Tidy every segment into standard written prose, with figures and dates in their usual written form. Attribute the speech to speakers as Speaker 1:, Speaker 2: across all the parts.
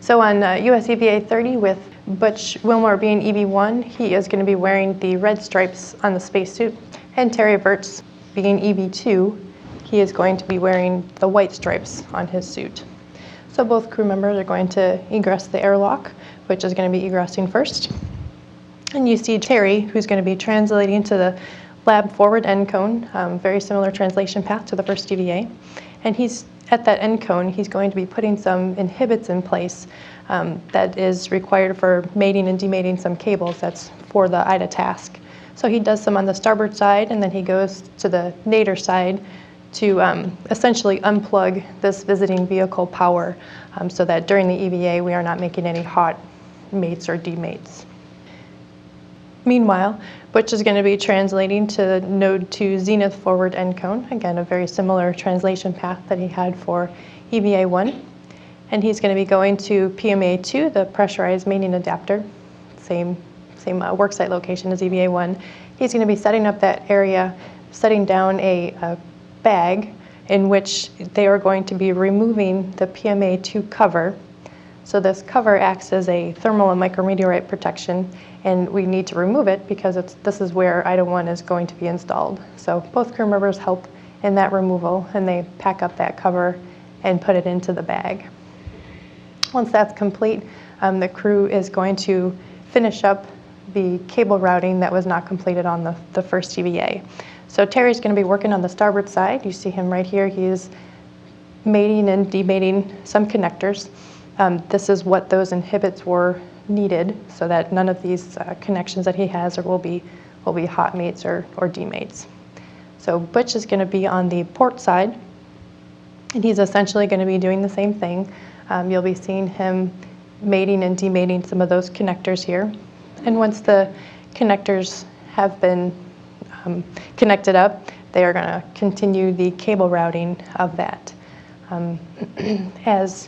Speaker 1: So on US EVA 30 with Butch Wilmore being EV1, he is going to be wearing the red stripes on the spacesuit, and Terry Virts being EV2, he is going to be wearing the white stripes on his suit. So both crew members are going to egress the airlock, which is going to be egressing first. And you see Terry, who's going to be translating to the lab forward end cone, very similar translation path to the first EVA. And he's at that end cone, he's going to be putting some inhibits in place that is required for mating and demating some cables. That's for the IDA task. So he does some on the starboard side, and then he goes to the nadir side to essentially unplug this visiting vehicle power so that during the EVA we are not making any hot mates or demates. Meanwhile, Butch is going to be translating to node 2 zenith forward end cone, again a very similar translation path that he had for EVA 1. And he's going to be going to PMA 2, the pressurized mating adapter, same worksite location as EVA 1. He's going to be setting up that area, setting down a bag in which they are going to be removing the PMA 2 cover. So this cover acts as a thermal and micrometeorite protection, and we need to remove it because this is where IDA 1 is going to be installed. So both crew members help in that removal, and they pack up that cover and put it into the bag. Once that's complete, the crew is going to finish up the cable routing that was not completed on the first EVA. So Terry's going to be working on the starboard side. You see him right here. He is mating and demating some connectors. This is what those inhibits were needed so that none of these connections that he has will be hot mates or demates. So Butch is going to be on the port side, and he's essentially going to be doing the same thing. You'll be seeing him mating and demating some of those connectors here. And once the connectors have been connected up, they are going to continue the cable routing of that. As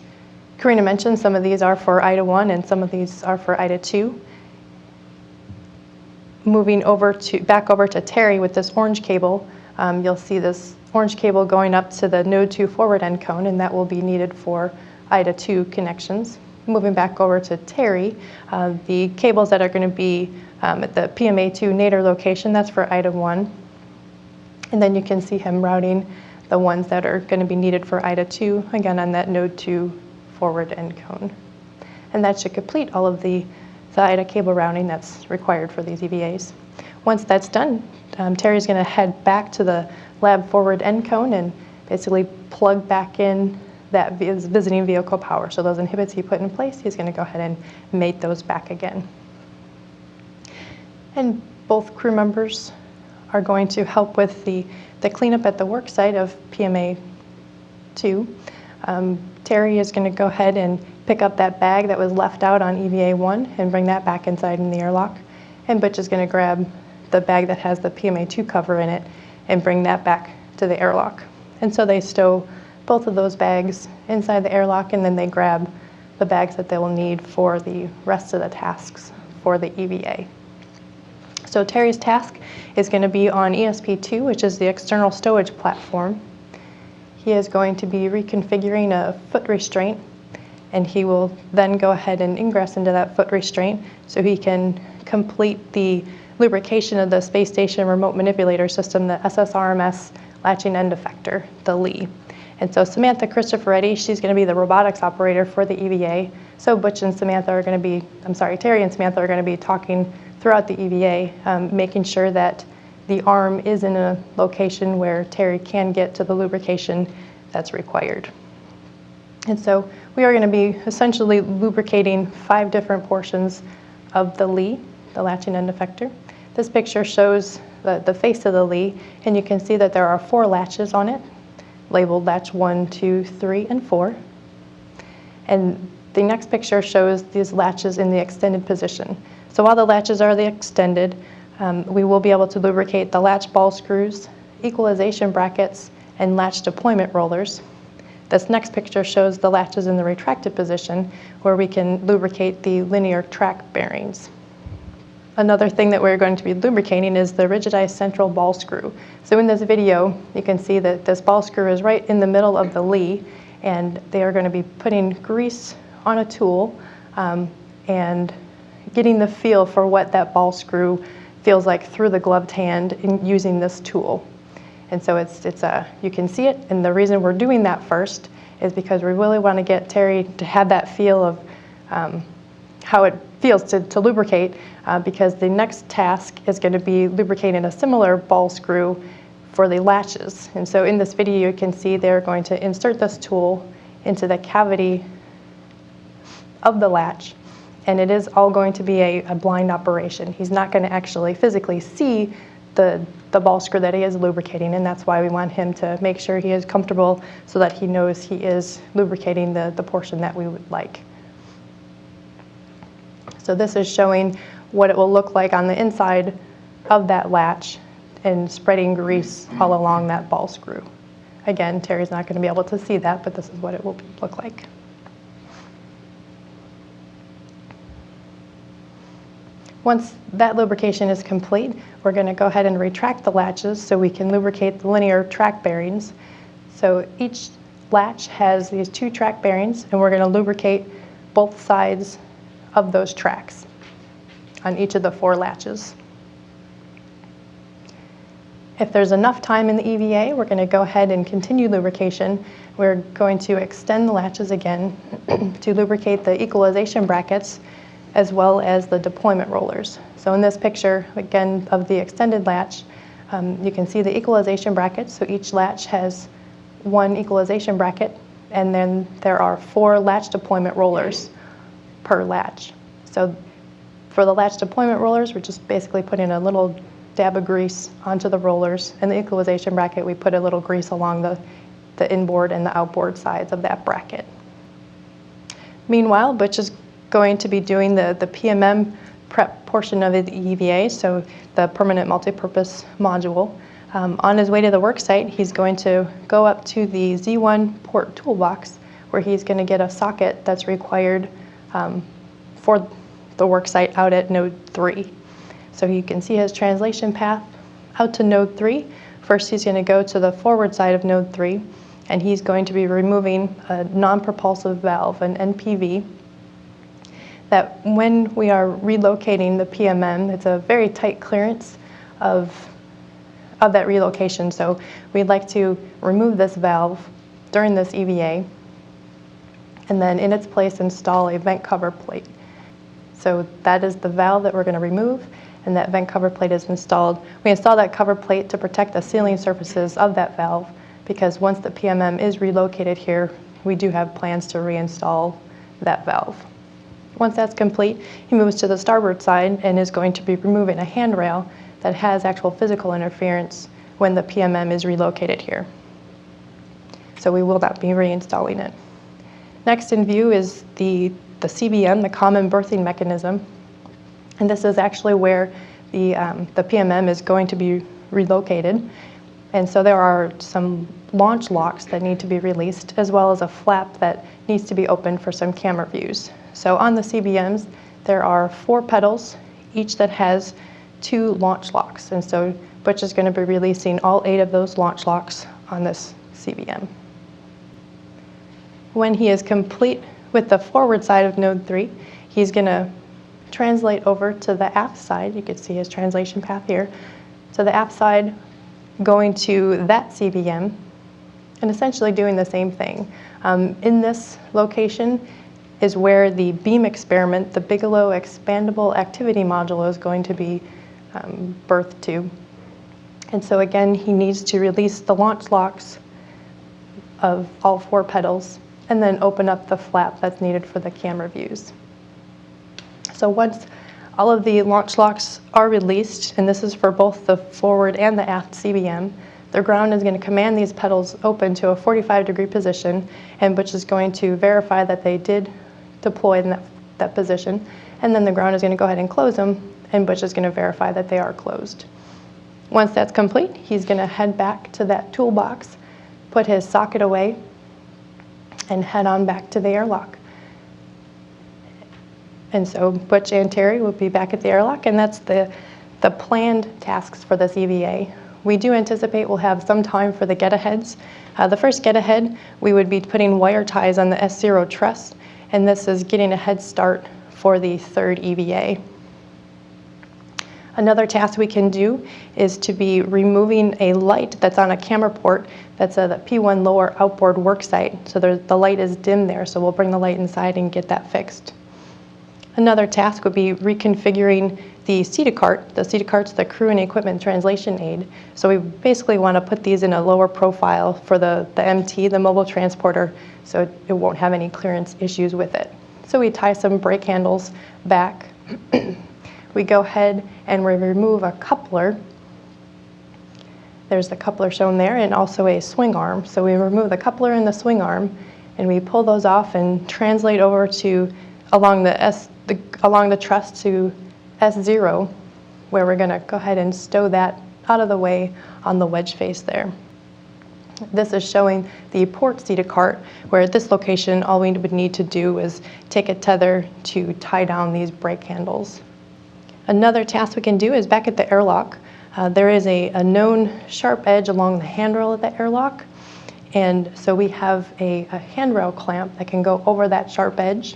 Speaker 1: Karina mentioned, some of these are for IDA 1 and some of these are for IDA 2. Moving back over to Terry with this orange cable, you'll see this orange cable going up to the node 2 forward end cone, and that will be needed for IDA 2 connections. Moving back over to Terry, the cables that are going to be at the PMA 2 nadir location, that's for IDA 1. And then you can see him routing the ones that are going to be needed for IDA 2, again on that node 2 forward end cone. And that should complete all of the IDA cable routing that's required for these EVAs. Once that's done, Terry's going to head back to the lab forward end cone and basically plug back in that visiting vehicle power. So those inhibits he put in place, he's going to go ahead and mate those back again. And both crew members are going to help with the cleanup at the work site of PMA 2. Terry is going to go ahead and pick up that bag that was left out on EVA 1 and bring that back inside in the airlock. And Butch is going to grab the bag that has the PMA 2 cover in it and bring that back to the airlock. And so they stow both of those bags inside the airlock, and then they grab the bags that they will need for the rest of the tasks for the EVA. So Terry's task is going to be on ESP2, which is the external stowage platform. He is going to be reconfiguring a foot restraint, and he will then go ahead and ingress into that foot restraint so he can complete the lubrication of the space station remote manipulator system, the SSRMS latching end effector, the LEE. And so Samantha Cristoforetti, she's going to be the robotics operator for the EVA. So Butch and Samantha are going to be, Terry and Samantha are going to be talking throughout the EVA, making sure that the arm is in a location where Terry can get to the lubrication that's required. And so we are going to be essentially lubricating 5 different portions of the LEE, the latching end effector. This picture shows the face of the LEE, and you can see that there are 4 latches on it, labeled latch 1, 2, 3, and 4. And the next picture shows these latches in the extended position. So while the latches are extended, we will be able to lubricate the latch ball screws, equalization brackets, and latch deployment rollers. This next picture shows the latches in the retracted position where we can lubricate the linear track bearings. Another thing that we're going to be lubricating is the rigidized central ball screw. So in this video, you can see that this ball screw is right in the middle of the LEE, and they are going to be putting grease on a tool and getting the feel for what that ball screw feels like through the gloved hand in using this tool. And so you can see it, and the reason we're doing that first is because we really want to get Terry to have that feel of how it feels to lubricate, because the next task is going to be lubricating a similar ball screw for the latches. And so in this video you can see they're going to insert this tool into the cavity of the latch, and it is all going to be a blind operation. He's not going to actually physically see the ball screw that he is lubricating, and that's why we want him to make sure he is comfortable so that he knows he is lubricating the portion that we would like. So this is showing what it will look like on the inside of that latch and spreading grease all along that ball screw. Again, Terry's not going to be able to see that, but this is what it will look like. Once that lubrication is complete, we're going to go ahead and retract the latches so we can lubricate the linear track bearings. So each latch has these 2 track bearings, and we're going to lubricate both sides of those tracks on each of the 4 latches. If there's enough time in the EVA, we're going to go ahead and continue lubrication. We're going to extend the latches again to lubricate the equalization brackets as well as the deployment rollers. So in this picture, again, of the extended latch, you can see the equalization brackets. So each latch has 1 equalization bracket, and then there are 4 latch deployment rollers per latch. So for the latch deployment rollers, we're just basically putting a little dab of grease onto the rollers, and the equalization bracket, we put a little grease along the inboard and the outboard sides of that bracket. Meanwhile, Butch is going to be doing the PMM prep portion of the EVA, so the permanent multipurpose module. On his way to the work site, he's going to go up to the Z1 port toolbox, where he's going to get a socket that's required for the work site out at node 3. So you can see his translation path out to node 3. First, he's going to go to the forward side of node 3, and he's going to be removing a non-propulsive valve, an NPV, that when we are relocating the PMM, it's a very tight clearance of that relocation. So we'd like to remove this valve during this EVA, and then in its place install a vent cover plate. So that is the valve that we're going to remove, and that vent cover plate is installed. We install that cover plate to protect the sealing surfaces of that valve, because once the PMM is relocated here, we do have plans to reinstall that valve. Once that's complete, he moves to the starboard side and is going to be removing a handrail that has actual physical interference when the PMM is relocated here. So we will not be reinstalling it. Next in view is the CBM, the common berthing mechanism. And this is actually where the PMM is going to be relocated. And so there are some launch locks that need to be released, as well as a flap that needs to be opened for some camera views. So on the CBMs, there are 4 pedals, each that has 2 launch locks. And so Butch is going to be releasing all 8 of those launch locks on this CBM. When he is complete with the forward side of node 3, he's going to translate over to the aft side. You can see his translation path here. So the aft side, going to that CBM and essentially doing the same thing. In this location is where the beam experiment, the Bigelow expandable activity module, is going to be berthed to. And so again, he needs to release the launch locks of all 4 pedals and then open up the flap that's needed for the camera views. So once all of the launch locks are released, and this is for both the forward and the aft CBM, the ground is going to command these pedals open to a 45-degree position, and Butch is going to verify that they did deploy in that position, and then the ground is going to go ahead and close them, and Butch is going to verify that they are closed. Once that's complete, he's going to head back to that toolbox, put his socket away, and head on back to the airlock. And so Butch and Terry will be back at the airlock, and that's the planned tasks for this EVA. We do anticipate we'll have some time for the get-aheads. The first get-ahead, we would be putting wire ties on the S0 truss, and this is getting a head start for the third EVA. Another task we can do is to be removing a light that's on a camera port that's the P1 lower outboard work site. So the light is dim there, so we'll bring the light inside and get that fixed. Another task would be reconfiguring the CETA cart. The CETA cart's the crew and equipment translation aid. So we basically want to put these in a lower profile for the MT, the mobile transporter, so it won't have any clearance issues with it. So we tie some brake handles back. We go ahead and we remove a coupler. There's the coupler shown there, and also a swing arm. So we remove the coupler and the swing arm, and we pull those off and translate over to along the truss to S0, where we're going to go ahead and stow that out of the way on the wedge face there. This is showing the port CETA cart, where at this location all we would need to do is take a tether to tie down these brake handles. Another task we can do is back at the airlock. There is a known sharp edge along the handrail of the airlock, and so we have a handrail clamp that can go over that sharp edge.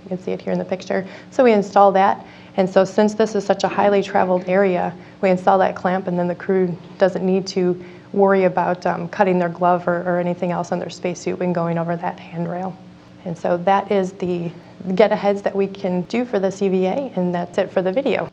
Speaker 1: You can see it here in the picture. So we install that, and so since this is such a highly traveled area, we install that clamp, and then the crew doesn't need to worry about cutting their glove or anything else on their spacesuit when going over that handrail. And so that is the get-aheads that we can do for this EVA, and that's it for the video.